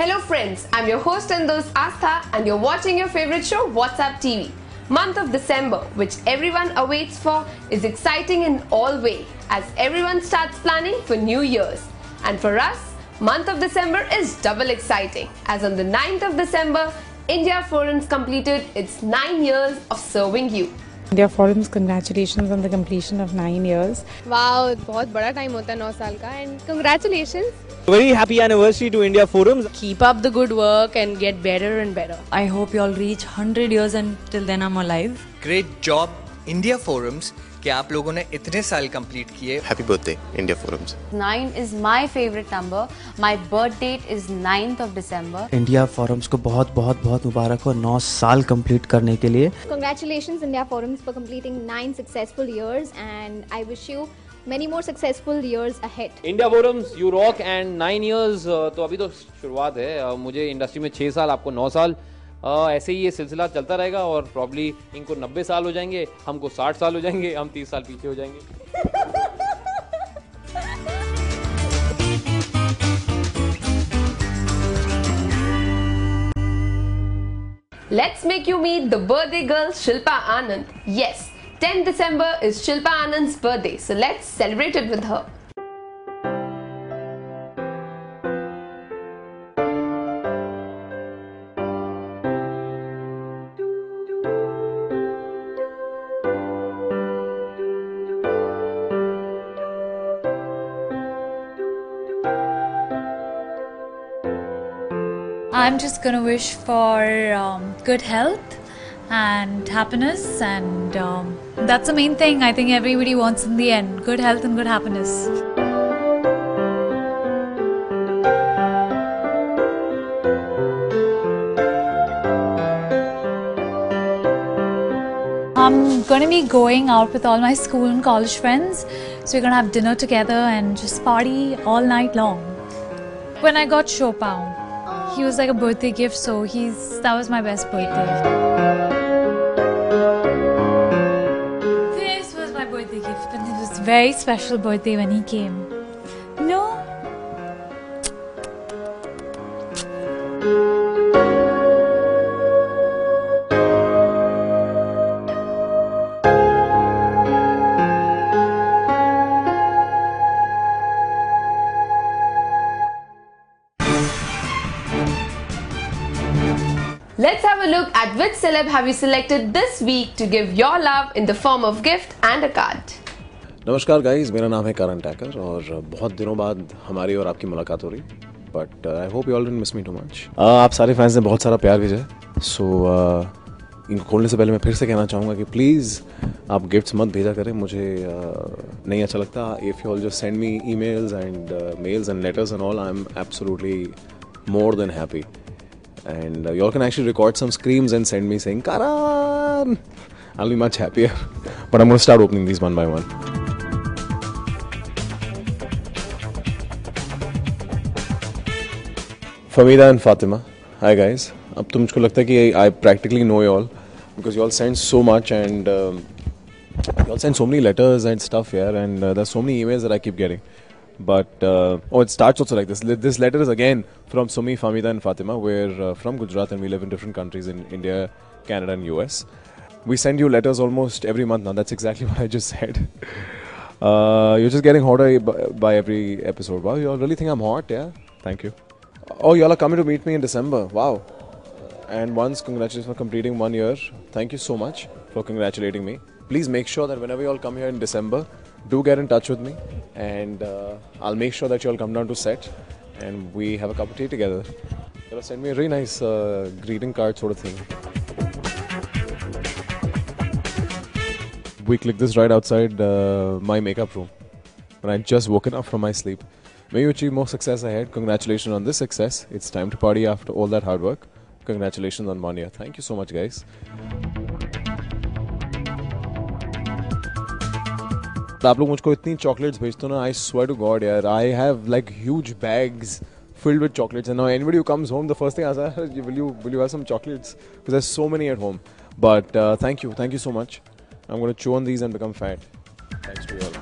Hello friends, I'm your host and host Astha and you're watching your favorite show WhatsApp TV. Month of December, which everyone awaits for, is exciting in all ways as everyone starts planning for New Year's. And for us, month of December is double exciting as on the 9th of December, India Forums completed its 9 years of serving you. India Forums, congratulations on the completion of 9 years. Wow, बहुत बड़ा time होता है 9 साल का and congratulations. Very happy anniversary to India Forums. Keep up the good work and get better and better. I hope you all reach 100 years and till then I'm alive. Great job India Forums कि आप लोगों ने इतने साल complete किए. Happy birthday India Forums. 9 is my favorite number. My birth date is 9th of December. India Forums को बहुत बहुत बहुत मुबारक हो 9 साल कंप्लीट करने के लिए. Congratulations India Forums for completing 9 successful years and I wish you many more successful years ahead. India Forums, you rock and 9 years तो अभी तो शुरुआत है. मुझे इंडस्ट्री में 6 साल, आपको 9 साल. ऐसे ही ये सिलसिला चलता रहेगा और प्रॉब्ली इनको 90 साल हो जाएंगे, हमको 60 साल हो जाएंगे, हम 30 साल पीछे हो जाएंगे. Let's make you meet the birthday girl Shilpa Anand. Yes, 10th December is Shilpa Anand's birthday, so let's celebrate it with her. I'm just gonna wish for good health and happiness, and that's the main thing I think everybody wants in the end: good health and good happiness. I'm gonna be going out with all my school and college friends, so we're gonna have dinner together and just party all night long. When I got Chopin, he was like a birthday gift, so that was my best birthday. This was my birthday gift, and it was a very special birthday when he came. No? Let's have a look at which celeb have you selected this week to give your love in the form of gift and a card. नमस्कार guys, मेरा नाम है करण टैकर और बहुत दिनों बाद हमारी और आपकी मुलाकात हो रही. But I hope you all didn't miss me too much. आप सारे फैंस ने बहुत सारा प्यार भेजा है, सो इनको खोलने से पहले मैं फिर से कहना चाहूँगा कि प्लीज़ आप गिफ्ट्स मत भेजा करें. मुझे नहीं अच्छा लगता. If you all just send me emails and mails and letters and all, I am absolutely more than happy. And you all can actually record some screams and send me saying Karan. I'll be much happier. But I'm going to start opening these one by one. Famida and Fatima, hi guys. अब तो मुझको लगता है कि I practically know you all because you all send so much and you all send so many letters and stuff here, and there's so many emails that I keep getting. But it starts also like this. This letter is again from Sumi, Famida and Fatima. We're from Gujarat and we live in different countries in India, Canada and US. We send you letters almost every month now. That's exactly what I just said. You're just getting hotter by every episode. Wow, you all really think I'm hot? Yeah, thank you. Oh, you all are coming to meet me in December. Wow. And once, congratulations for completing 1 year. Thank you so much for congratulating me. Please make sure that whenever you all come here in December, do get in touch with me, and I'll make sure that you all come down to set and we have a cup of tea together. You'll send me a really nice greeting card sort of thing. We clicked this right outside my makeup room when I just woken up from my sleep. May you achieve more success ahead. Congratulations on this success. It's time to party after all that hard work. Congratulations on 1 year. Thank you so much, guys. आप लोग मुझको इतनी chocolates भेजते हो ना, I swear to God यार, I have like huge bags filled with chocolates, and now anybody who comes home, the first thing I ask, will you have some chocolates, because there's so many at home. But thank you so much. I'm going to chew on these and become fat. Thanks to you all.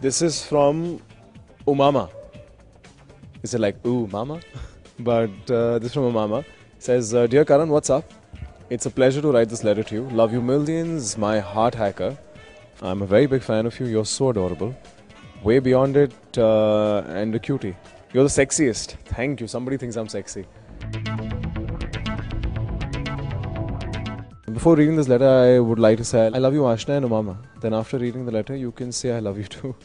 This is from Umama. Is it like, ooh, mama? But this is from Umama. It says, Dear Karan, what's up? It's a pleasure to write this letter to you. Love you millions, my heart hacker. I'm a very big fan of you. You're so adorable. Way beyond it and a cutie. You're the sexiest. Thank you. Somebody thinks I'm sexy. Before reading this letter, I would like to say, I love you, Ashna and Umama. Then after reading the letter, you can say I love you too.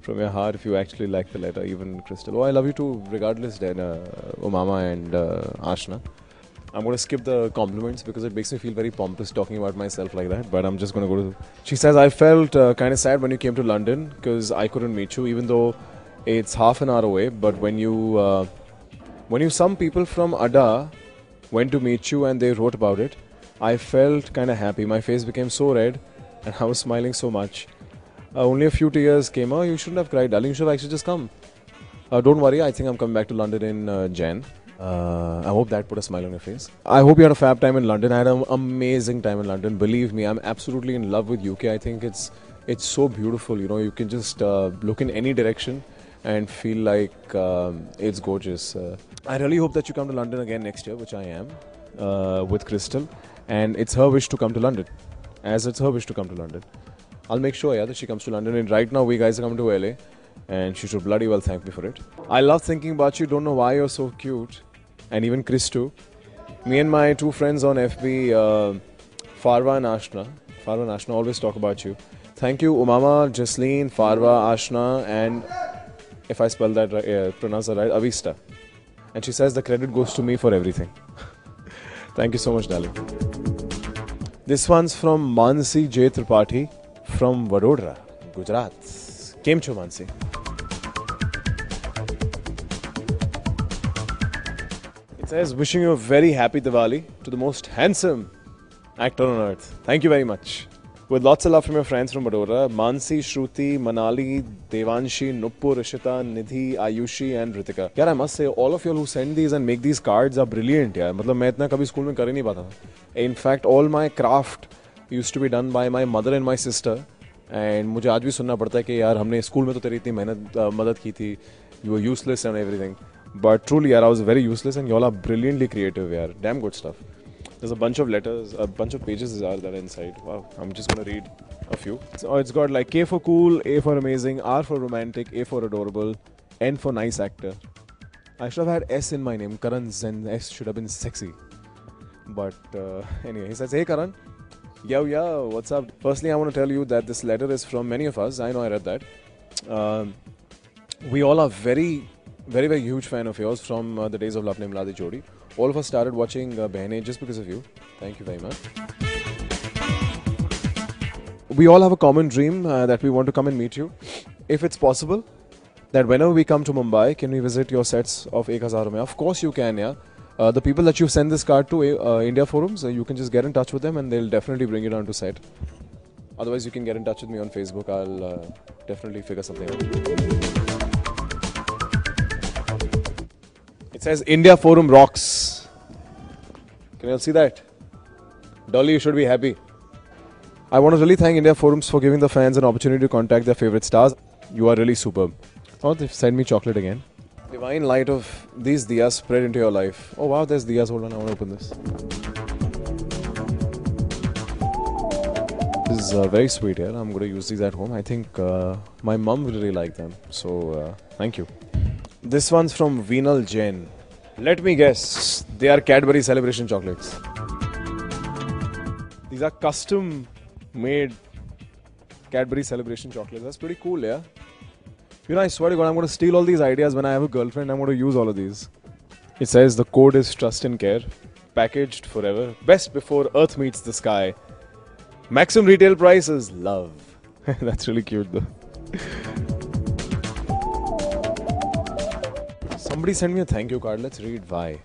From your heart, if you actually like the letter, even Crystal. Oh, I love you too, regardless, then Umama and Ashna. I'm going to skip the compliments because it makes me feel very pompous talking about myself like that. But I'm just going to go to... She says, I felt kind of sad when you came to London because I couldn't meet you, even though it's half an hour away. But when you some people from Ada went to meet you and they wrote about it, I felt kind of happy. My face became so red and I was smiling so much. Only a few tears came. Oh, you shouldn't have cried, darling. You should have actually just come. Don't worry. I think I'm coming back to London in Jan. I hope that put a smile on your face. I hope you had a fab time in London. I had an amazing time in London. Believe me, I'm absolutely in love with UK. I think it's so beautiful. You know, you can just look in any direction and feel like it's gorgeous. I really hope that you come to London again next year, which I am, with Crystal. And it's her wish to come to London. As it's her wish to come to London. I'll make sure, that she comes to London. And right now, we guys are coming to LA. And she should bloody well thank me for it. I love thinking about you. Don't know why you're so cute. And even Chris too. Me and my two friends on FB, Farwa and Ashna. Farwa and Ashna always talk about you. Thank you, Umama, Jasleen, Farwa, Ashna, and if I spell that right, pronounce that right, Avista. And she says the credit goes to me for everything. Thank you so much, darling. This one's from Mansi J. Tripathi from Vadodara, Gujarat. Kem cho, Mansi? It says, wishing you a very happy Diwali to the most handsome actor on earth. Thank you very much. With lots of love from your friends from Vadodara, Mansi, Shruti, Manali, Devanshi, Nuppur, Rishita, Nidhi, Ayushi and Ritika. Yaar, I must say, all of you who send these and make these cards are brilliant. Yaar. मतलब मैं इतना कभी school में कर ही नहीं पाता. In fact, all my craft used to be done by my mother and my sister. And मुझे आज भी सुनना पड़ता है कि यार हमने स्कूल में तो तेरी इतनी मेहनत मदद की थी. You were useless and everything. But truly, yaar, I was very useless and y'all are brilliantly creative. Yaar. Damn good stuff. There's a bunch of letters, a bunch of pages that are inside. Wow, I'm just going to read a few. So it's got like K for cool, A for amazing, R for romantic, A for adorable, N for nice actor. I should have had S in my name, Karan Zen. S should have been sexy. But anyway, he says, hey Karan. Yo, what's up? Firstly, I want to tell you that this letter is from many of us. I know I read that. We all are very, very, very huge fan of yours from the days of Lapne Mladi Jodi. All of us started watching Behne just because of you. Thank you very much. We all have a common dream that we want to come and meet you. If it's possible, that whenever we come to Mumbai, can we visit your sets of Ek Hazar Mein? Of course you can, yeah. The people that you send this card to, India Forums, you can just get in touch with them and they'll definitely bring you down to set. Otherwise, you can get in touch with me on Facebook. I'll definitely figure something out. It says India Forum rocks. Can you all see that? Dolly, you should be happy. I want to really thank India Forums for giving the fans an opportunity to contact their favorite stars. You are really superb. Oh, they've sent me chocolate again. Divine light of these diyas spread into your life. Oh wow, there's diyas. Hold on, I want to open this. This is very sweet here. I'm going to use these at home. I think my mum will really like them. So, thank you. This one's from Veenal Jain. Let me guess, they are Cadbury Celebration chocolates. These are custom made Cadbury Celebration chocolates. That's pretty cool, yeah? You know, I swear to God, I'm going to steal all these ideas when I have a girlfriend. I'm going to use all of these. It says the code is trust and care. Packaged forever. Best before earth meets the sky. Maximum retail price is love. That's really cute though. Somebody sent me a thank you card. Let's read why.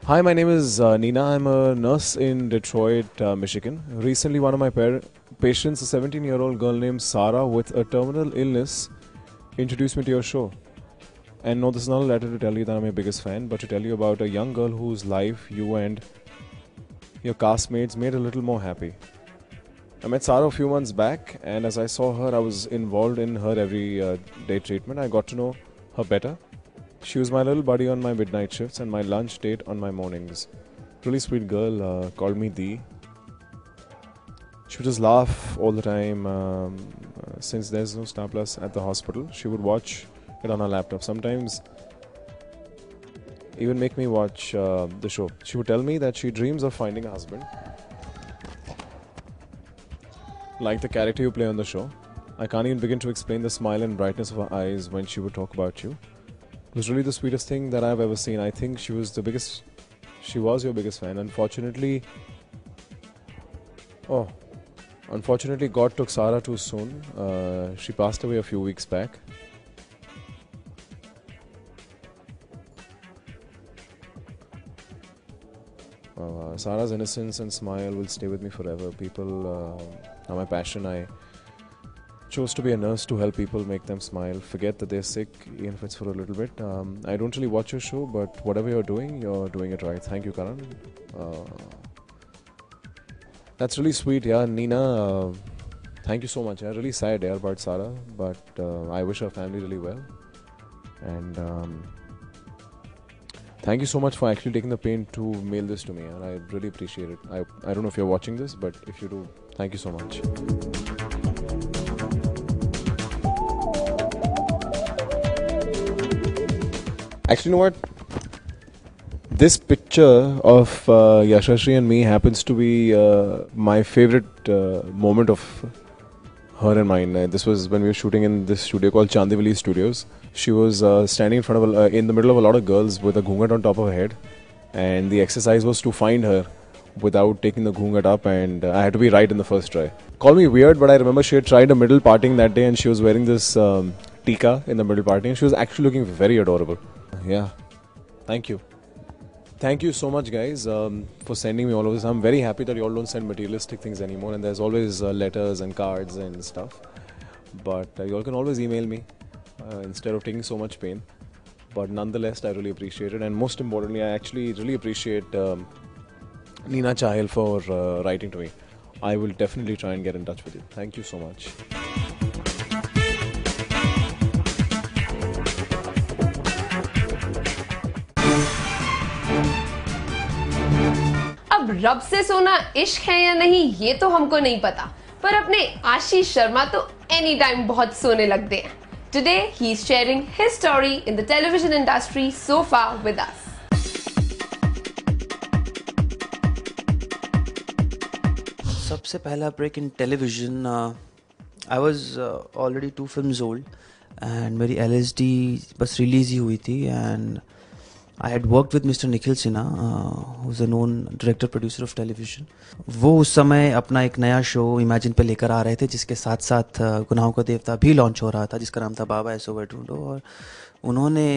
Hi, my name is Nina. I'm a nurse in Detroit, Michigan. Recently, one of my patients, a 17-year-old girl named Sarah with a terminal illness, introduced me to your show. And no, this is not a letter to tell you that I'm your biggest fan, but to tell you about a young girl whose life you and your castmates made a little more happy. I met Sarah a few months back, and as I saw her, I was involved in her every day treatment. I got to know her better. She was my little buddy on my midnight shifts and my lunch date on my mornings. Really sweet girl, called me Dee. She would just laugh all the time. Since there's no Star Plus at the hospital, she would watch it on her laptop. Sometimes even make me watch the show. She would tell me that she dreams of finding a husband like the character you play on the show. I can't even begin to explain the smile and brightness of her eyes when she would talk about you. It was really the sweetest thing that I've ever seen. I think she was your biggest fan. Unfortunately, God took Sarah too soon. She passed away a few weeks back. Sarah's innocence and smile will stay with me forever. People are my passion. I chose to be a nurse to help people, make them smile, forget that they're sick, even if it's for a little bit. I don't really watch your show, but whatever you're doing it right. Thank you, Karan. That's really sweet, yeah. Nina, thank you so much. I'm really sad about Sarah, but I wish her family really well. And thank you so much for actually taking the pain to mail this to me, and I really appreciate it. I don't know if you're watching this, but if you do, thank you so much. Actually, you know what? This picture of Yashashri and me happens to be my favorite moment of her and mine. This was when we were shooting in this studio called Chandivali Studios. She was standing in front of in the middle of a lot of girls with a ghungat on top of her head, and the exercise was to find her without taking the ghungat up, and I had to be right in the first try. Call me weird, but I remember she had tried a middle parting that day, and she was wearing this tika in the middle parting, and she was actually looking very adorable. Yeah, thank you. Thank you so much, guys, for sending me all of this. I'm very happy that you all don't send materialistic things anymore, and there's always letters and cards and stuff. But you all can always email me instead of taking so much pain. But nonetheless, I really appreciate it. And most importantly, I actually really appreciate Nina Chahil for writing to me. I will definitely try and get in touch with you. Thank you so much. अब रब से सोना इश्क है या नहीं ये तो हमको नहीं पता, पर अपने आशीष शर्मा तो एनी टाइम बहुत सोने लगते हैं. Today he is sharing his story in the television industry so far with us. सबसे पहला break in television, I was already 2 films old and मेरी LSD बस रिलीज ही हुई थी, and I had worked with Mr. Nikhil Sinha, who's a known director producer of television. वो उस समय अपना एक नया शो इमेजिन पे लेकर आ रहे थे, जिसके साथ साथ गुनाहों का देवता भी लॉन्च हो रहा था, जिसका नाम था बाबा ऐसो वे ढूंढो. और उन्होंने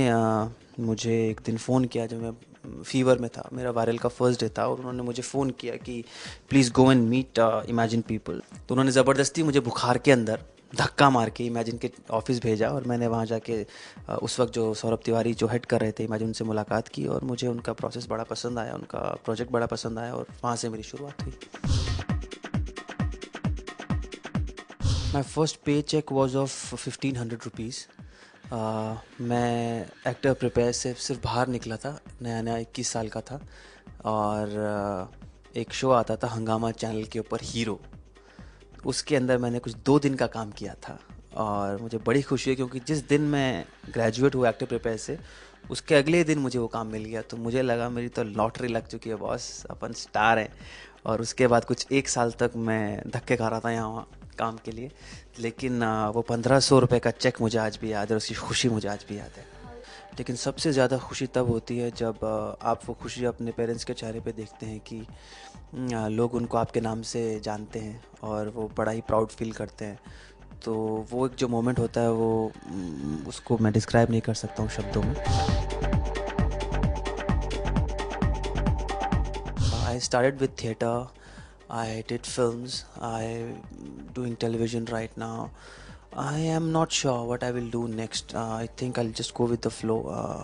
मुझे एक दिन फ़ोन किया जब मैं फीवर में था, मेरा वायरल का फर्स्ट डे था, और उन्होंने मुझे फ़ोन किया कि please go and meet imagine people. तो उन्होंने ज़बरदस्ती मुझे बुखार के अंदर धक्का मार के इमेजिन के ऑफिस भेजा, और मैंने वहाँ जाके उस वक्त जो सौरभ तिवारी जो हेड कर रहे थे इमेजिन, उनसे मुलाकात की, और मुझे उनका प्रोसेस बड़ा पसंद आया, उनका प्रोजेक्ट बड़ा पसंद आया, और वहाँ से मेरी शुरुआत हुई. माई फर्स्ट पे चेक वॉज ऑफ 1500 रुपीज़. मैं एक्टर प्रिपेयर से सिर्फ बाहर निकला था, नया 21 साल का था, और एक शो आता था हंगामा चैनल के ऊपर, हीरो. उसके अंदर मैंने कुछ 2 दिन का काम किया था, और मुझे बड़ी खुशी है क्योंकि जिस दिन मैं ग्रेजुएट हुआ एक्टर प्रिपेयर से, उसके अगले दिन मुझे वो काम मिल गया. तो मुझे लगा मेरी तो लॉटरी लग चुकी है बॉस, अपन स्टार हैं. और उसके बाद कुछ 1 साल तक मैं धक्के खा रहा था यहाँ वहाँ काम के लिए, लेकिन वो 1500 रुपये का चेक मुझे आज भी याद है, उसकी खुशी मुझे आज भी याद है. लेकिन सबसे ज़्यादा खुशी तब होती है जब आप वो खुशी अपने पेरेंट्स के चेहरे पे देखते हैं कि लोग उनको आपके नाम से Janते हैं, और वो बड़ा ही प्राउड फील करते हैं. तो वो एक जो मोमेंट होता है, वो उसको मैं डिस्क्राइब नहीं कर सकता हूँ शब्दों में. I started with theatre, I did films, I doing television right now. I am not sure what I will do next. I think I'll just go with the flow.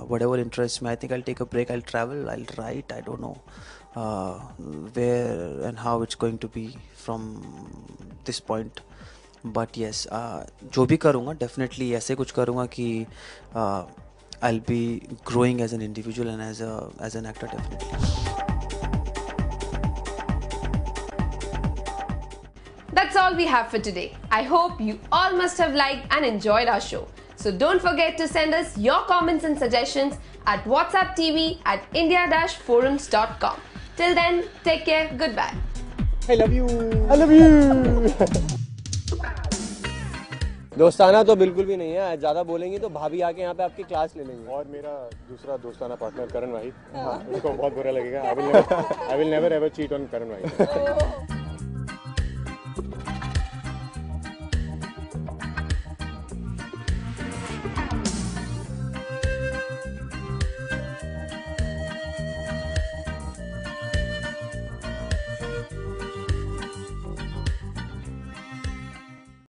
Whatever interests me, I think I'll take a break, I'll travel, I'll write, I don't know. where and how it's going to be from this point. But yes, जो भी करूँगा definitely ऐसे कुछ करूँगा कि I'll be growing as an individual and as an actor definitely. That's all we have for today. I hope you all must have liked and enjoyed our show. So don't forget to send us your comments and suggestions at whatsapptv@india-forums.com. Till then, take care. Goodbye. I love you. I love you. दोस्ताना तो बिल्कुल भी नहीं है, ज्यादा बोलेंगी तो भाभी आके यहाँ पे आपकी क्लास ले लेंगी। और मेरा दूसरा दोस्ताना पार्टनर करण भाई, उसको बहुत बुरा लगेगा। I will never ever cheat on करण भाई।